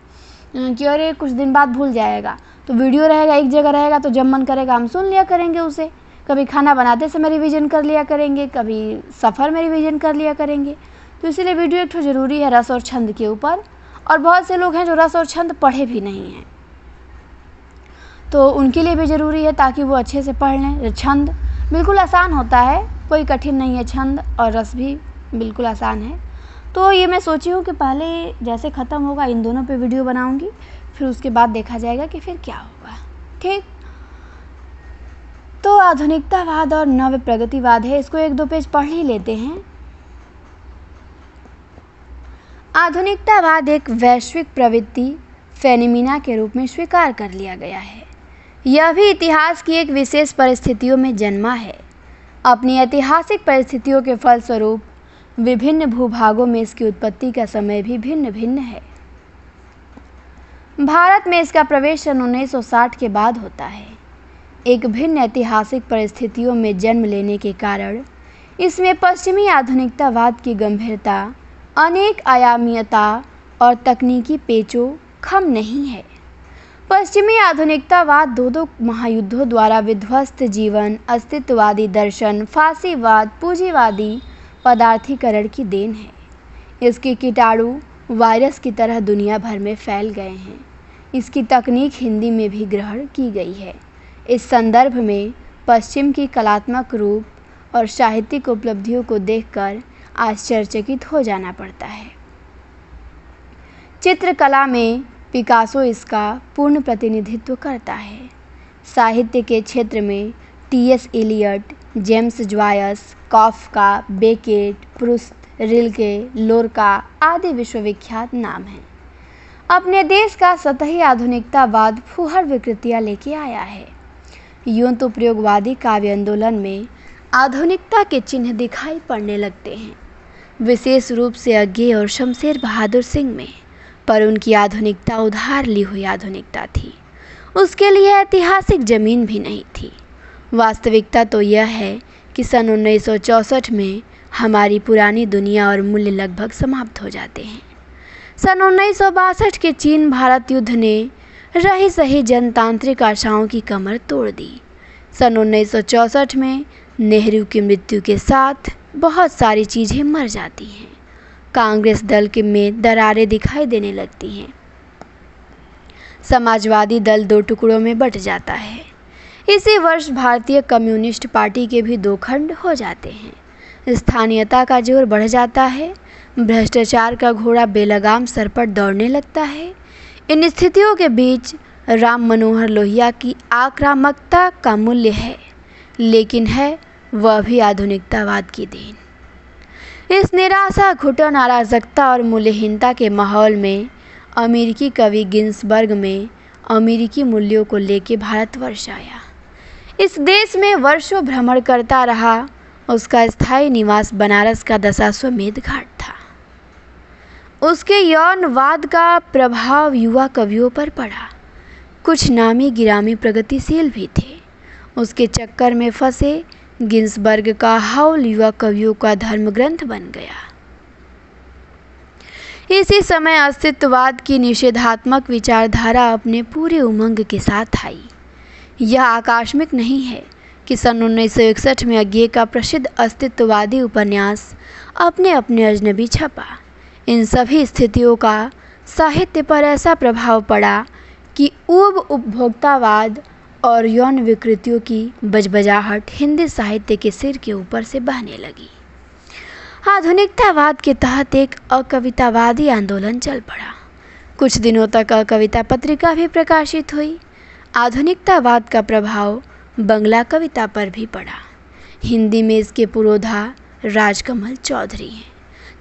कि अरे कुछ दिन बाद भूल जाएगा। तो वीडियो रहेगा एक जगह रहेगा, तो जब मन करेगा हम सुन लिया करेंगे उसे। कभी खाना बनाते समय रिवीजन कर लिया करेंगे, कभी सफ़र में रिवीजन कर लिया करेंगे। तो इसीलिए वीडियो एक तो ज़रूरी है रस और छंद के ऊपर। और बहुत से लोग हैं जो रस और छंद पढ़े भी नहीं हैं, तो उनके लिए भी ज़रूरी है ताकि वो अच्छे से पढ़ लें। छंद बिल्कुल आसान होता है, कोई कठिन नहीं है छंद, और रस भी बिल्कुल आसान है। तो ये मैं सोची हूँ कि पहले जैसे ख़त्म होगा इन दोनों पे वीडियो बनाऊँगी, फिर उसके बाद देखा जाएगा कि फिर क्या होगा। ठीक, तो आधुनिकतावाद और नव प्रगतिवाद है, इसको 1-2 पेज पढ़ ही लेते हैं। आधुनिकतावाद एक वैश्विक प्रवृत्ति फेनोमेना के रूप में स्वीकार कर लिया गया है। यह भी इतिहास की एक विशेष परिस्थितियों में जन्मा है। अपनी ऐतिहासिक परिस्थितियों के फलस्वरूप विभिन्न भूभागों में इसकी उत्पत्ति का समय भी भिन्न भिन्न है। भारत में इसका प्रवेश सन 1960 के बाद होता है। एक भिन्न ऐतिहासिक परिस्थितियों में जन्म लेने के कारण इसमें पश्चिमी आधुनिकतावाद की गंभीरता, अनेक आयामीयता और तकनीकी पेचो खम नहीं है। पश्चिमी आधुनिकतावाद दो महायुद्धों द्वारा विध्वस्त जीवन, अस्तित्ववादी दर्शन, फांसीवाद, पूंजीवादी पदार्थीकरण की देन है। इसके कीटाणु वायरस की तरह दुनिया भर में फैल गए हैं। इसकी तकनीक हिंदी में भी ग्रहण की गई है। इस संदर्भ में पश्चिम की कलात्मक रूप और साहित्यिक उपलब्धियों को देखकर आश्चर्यचकित हो जाना पड़ता है। चित्रकला में पिकासो इसका पूर्ण प्रतिनिधित्व करता है। साहित्य के क्षेत्र में T S. Eliot, James Joyce, Kafka, Beckett, Proust, Rilke, Lorca आदि विश्वविख्यात नाम हैं। अपने देश का सतही आधुनिकतावाद फूहड़ विकृतियाँ लेके आया है। यूं तो प्रयोगवादी काव्य आंदोलन में आधुनिकता के चिन्ह दिखाई पड़ने लगते हैं, विशेष रूप से अज्ञे और शमशेर बहादुर सिंह में, पर उनकी आधुनिकता उधार ली हुई आधुनिकता थी। उसके लिए ऐतिहासिक जमीन भी नहीं थी। वास्तविकता तो यह है कि सन 1964 में हमारी पुरानी दुनिया और मूल्य लगभग समाप्त हो जाते हैं। सन 1962 के चीन भारत युद्ध ने रही सही जनतांत्रिक आशाओं की कमर तोड़ दी। सन 1964 में नेहरू की मृत्यु के साथ बहुत सारी चीज़ें मर जाती हैं। कांग्रेस दल के में दरारें दिखाई देने लगती हैं। समाजवादी दल 2 टुकड़ों में बंट जाता है। इसी वर्ष भारतीय कम्युनिस्ट पार्टी के भी 2 खंड हो जाते हैं। स्थानीयता का जोर बढ़ जाता है। भ्रष्टाचार का घोड़ा बेलगाम सर पर दौड़ने लगता है। इन स्थितियों के बीच राम मनोहर लोहिया की आक्रामकता का मूल्य है, लेकिन है वह भी आधुनिकतावाद की देन। इस निराशा, घुटन, अराजकता और मूल्यहीनता के माहौल में अमेरिकी कवि गिन्सबर्ग में अमेरिकी मूल्यों को लेकर भारतवर्ष आया। इस देश में वर्षों भ्रमण करता रहा। उसका स्थायी निवास बनारस का दशाश्वमेध घाट था। उसके यौनवाद का प्रभाव युवा कवियों पर पड़ा। कुछ नामी गिरामी प्रगतिशील भी थे। उसके चक्कर में फंसे गिन्सबर्ग का हाउल युवा कवियों का धर्मग्रंथ बन गया। इसी समय अस्तित्ववाद की निषेधात्मक विचारधारा अपने पूरे उमंग के साथ आई। यह आकस्मिक नहीं है कि सन 1961 में अज्ञे का प्रसिद्ध अस्तित्ववादी उपन्यास अपने अपने अजनबी छपा। इन सभी स्थितियों का साहित्य पर ऐसा प्रभाव पड़ा कि उपभोक्तावाद और यौन विकृतियों की बजबजाहट हिंदी साहित्य के सिर के ऊपर से बहने लगी। आधुनिकतावाद के तहत एक अकवितावादी आंदोलन चल पड़ा। कुछ दिनों तक अकविता पत्रिका भी प्रकाशित हुई। आधुनिकतावाद का प्रभाव बंगला कविता पर भी पड़ा। हिंदी में इसके पुरोधा राजकमल चौधरी हैं।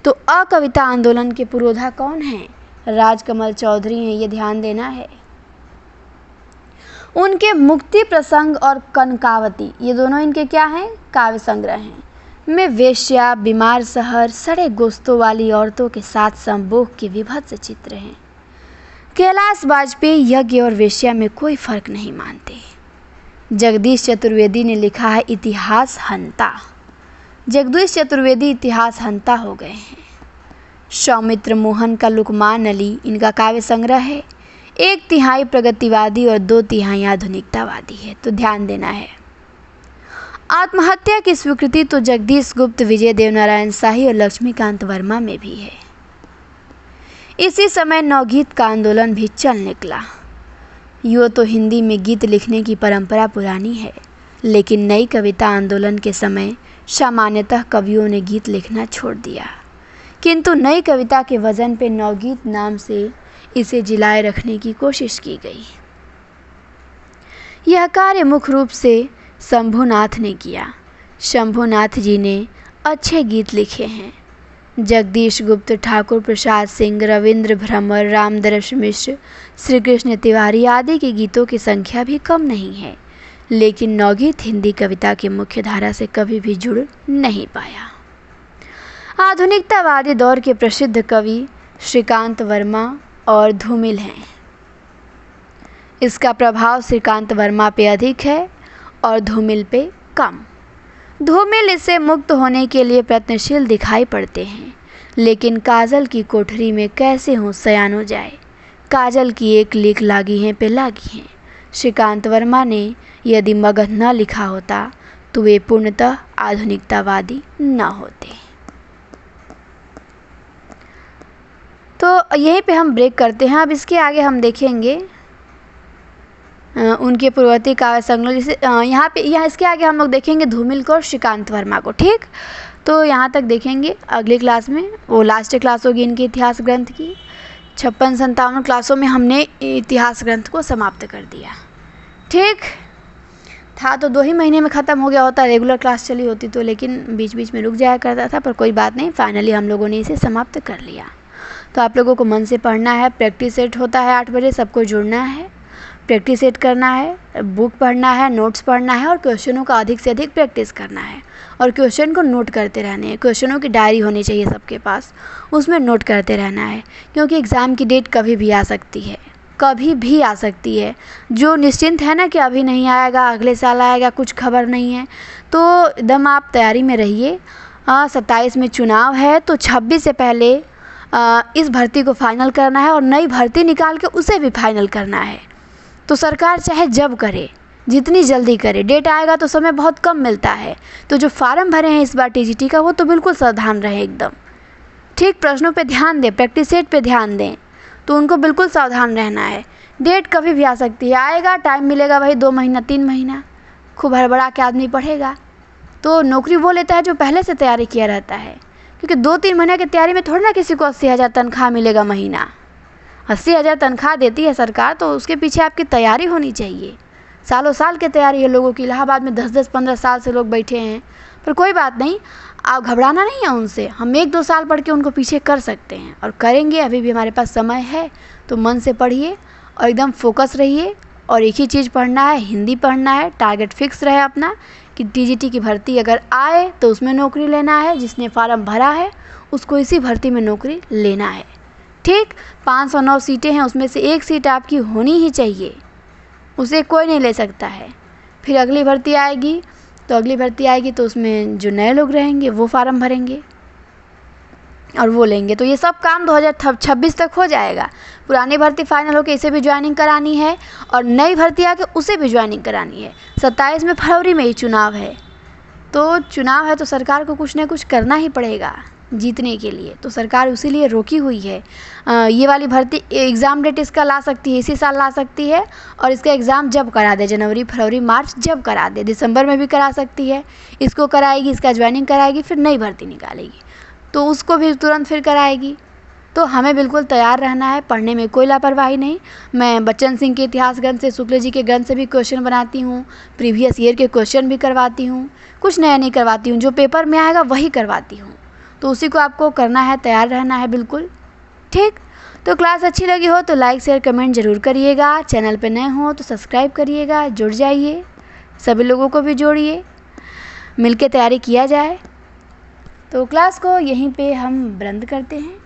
तो अकविता आंदोलन के पुरोधा कौन हैं? राजकमल चौधरी हैं, ये ध्यान देना है। उनके मुक्ति प्रसंग और कनकावती, ये दोनों इनके क्या हैं? काव्य संग्रह हैं। में वेश्या, बीमार शहर, सड़े गोश्तों वाली औरतों के साथ संभोग के विभत्स चित्र हैं। कैलाश बाजपेयी यज्ञ और वेश्या में कोई फर्क नहीं मानते। जगदीश चतुर्वेदी ने लिखा है इतिहास हंता। जगदीश चतुर्वेदी इतिहास हंता हो गए हैं। सौमित्र मोहन का लुकमान अली इनका काव्य संग्रह है। 1/3 प्रगतिवादी और 2/3 आधुनिकतावादी है, तो ध्यान देना है। आत्महत्या की स्वीकृति तो जगदीश गुप्त, विजय देवनारायण शाही और लक्ष्मीकांत वर्मा में भी है। इसी समय नवगीत का आंदोलन भी चल निकला। यूँ तो हिंदी में गीत लिखने की परंपरा पुरानी है, लेकिन नई कविता आंदोलन के समय सामान्यतः कवियों ने गीत लिखना छोड़ दिया, किंतु नई कविता के वजन पे नवगीत नाम से इसे जिलाए रखने की कोशिश की गई। यह कार्य मुख्य रूप से शंभुनाथ ने किया। शंभुनाथ जी ने अच्छे गीत लिखे हैं। जगदीश गुप्त, ठाकुर प्रसाद सिंह, रविंद्र भ्रमर, रामदर्श मिश्र, श्री कृष्ण तिवारी आदि के गीतों की संख्या भी कम नहीं है, लेकिन नवगीत हिंदी कविता की मुख्य धारा से कभी भी जुड़ नहीं पाया। आधुनिकतावादी दौर के प्रसिद्ध कवि श्रीकांत वर्मा और धूमिल हैं। इसका प्रभाव श्रीकांत वर्मा पे अधिक है और धूमिल पे कम। धूमिल इससे मुक्त होने के लिए प्रयत्नशील दिखाई पड़ते हैं, लेकिन काजल की कोठरी में कैसे हो सयान हो जाए, काजल की एक लिख लागी हैं पे लागी हैं। श्रीकांत वर्मा ने यदि मगध न लिखा होता तो वे पूर्णतः आधुनिकतावादी न होते। तो यहीं पे हम ब्रेक करते हैं। अब इसके आगे हम देखेंगे उनके पूर्ववर्ती काव्य संग्रह, जैसे यहाँ इसके आगे हम लोग देखेंगे धूमिल को और श्रीकांत वर्मा को। ठीक, तो यहाँ तक देखेंगे। अगली क्लास में वो लास्ट क्लास होगी इनके इतिहास ग्रंथ की। 56-57 क्लासों में हमने इतिहास ग्रंथ को समाप्त कर दिया। ठीक था, तो 2 ही महीने में ख़त्म हो गया होता, रेगुलर क्लास चली होती तो, लेकिन बीच बीच में रुक जाया करता था, पर कोई बात नहीं, फाइनली हम लोगों ने इसे समाप्त कर लिया। तो आप लोगों को मन से पढ़ना है। प्रैक्टिस सेट होता है 8 बजे, सबको जुड़ना है, प्रैक्टिस सेट करना है, बुक पढ़ना है, नोट्स पढ़ना है और क्वेश्चनों का अधिक से अधिक प्रैक्टिस करना है और क्वेश्चन को नोट करते रहने हैं। क्वेश्चनों की डायरी होनी चाहिए सबके पास, उसमें नोट करते रहना है, क्योंकि एग्ज़ाम की डेट कभी भी आ सकती है, कभी भी आ सकती है। जो निश्चिंत है ना कि अभी नहीं आएगा, अगले साल आएगा, कुछ खबर नहीं है, तो एकदम आप तैयारी में रहिए। 27 में चुनाव है, तो 26 से पहले इस भर्ती को फाइनल करना है और नई भर्ती निकाल के उसे भी फाइनल करना है। तो सरकार चाहे जब करे, जितनी जल्दी करे, डेट आएगा तो समय बहुत कम मिलता है। तो जो फार्म भरे हैं इस बार टीजीटी का, वो तो बिल्कुल सावधान रहे एकदम। ठीक, प्रश्नों पे ध्यान दें, प्रैक्टिस सेट पे ध्यान दें, तो उनको बिल्कुल सावधान रहना है। डेट कभी भी आ सकती है, आएगा, टाइम मिलेगा भाई 2 महीना 3 महीना, खूब हड़बड़ा के आदमी पढ़ेगा तो नौकरी वो लेता है जो पहले से तैयारी किया रहता है, क्योंकि 2-3 महीने की तैयारी में थोड़ी ना किसी को 80,000 तनख्वाह मिलेगा महीना। 80,000 तनख्वाह देती है सरकार, तो उसके पीछे आपकी तैयारी होनी चाहिए। सालों साल की तैयारी है लोगों की। इलाहाबाद में 10-10, 15 साल से लोग बैठे हैं, पर कोई बात नहीं, आप घबराना नहीं है उनसे। हम 1-2 साल पढ़ के उनको पीछे कर सकते हैं और करेंगे। अभी भी हमारे पास समय है, तो मन से पढ़िए और एकदम फोकस रहिए। और एक ही चीज़ पढ़ना है, हिंदी पढ़ना है। टारगेट फिक्स रहे अपना कि टीजीटी की भर्ती अगर आए तो उसमें नौकरी लेना है। जिसने फार्म भरा है उसको इसी भर्ती में नौकरी लेना है। ठीक, 509 सीटें हैं, उसमें से 1 सीट आपकी होनी ही चाहिए, उसे कोई नहीं ले सकता है। फिर अगली भर्ती आएगी तो उसमें जो नए लोग रहेंगे वो फार्म भरेंगे और वो लेंगे। तो ये सब काम 2026 तक हो जाएगा। पुरानी भर्ती फाइनल होकर इसे भी ज्वाइनिंग करानी है और नई भर्ती आके उसे भी ज्वाइनिंग करानी है। 27 में फरवरी में ही चुनाव है, तो चुनाव है तो सरकार को कुछ ना कुछ करना ही पड़ेगा जीतने के लिए। तो सरकार उसीलिए रोकी हुई है। ये वाली भर्ती एग्ज़ाम डेट इसका ला सकती है, इसी साल ला सकती है, और इसका एग्ज़ाम जब करा दे, जनवरी, फरवरी, मार्च जब करा दे, दिसंबर में भी करा सकती है। इसको कराएगी, इसका ज्वाइनिंग कराएगी, फिर नई भर्ती निकालेगी, तो उसको भी तुरंत फिर कराएगी। तो हमें बिल्कुल तैयार रहना है, पढ़ने में कोई लापरवाही नहीं। मैं बच्चन सिंह के इतिहास ग्रंथ से, शुक्ल जी के ग्रंथ से भी क्वेश्चन बनाती हूँ, प्रीवियस ईयर के क्वेश्चन भी करवाती हूँ, कुछ नया नहीं करवाती हूँ, जो पेपर में आएगा वही करवाती हूँ। तो उसी को आपको करना है, तैयार रहना है बिल्कुल। ठीक, तो क्लास अच्छी लगी हो तो लाइक शेयर कमेंट ज़रूर करिएगा। चैनल पे नए हो तो सब्सक्राइब करिएगा, जुड़ जाइए, सभी लोगों को भी जोड़िए, मिलके तैयारी किया जाए। तो क्लास को यहीं पे हम बंद करते हैं।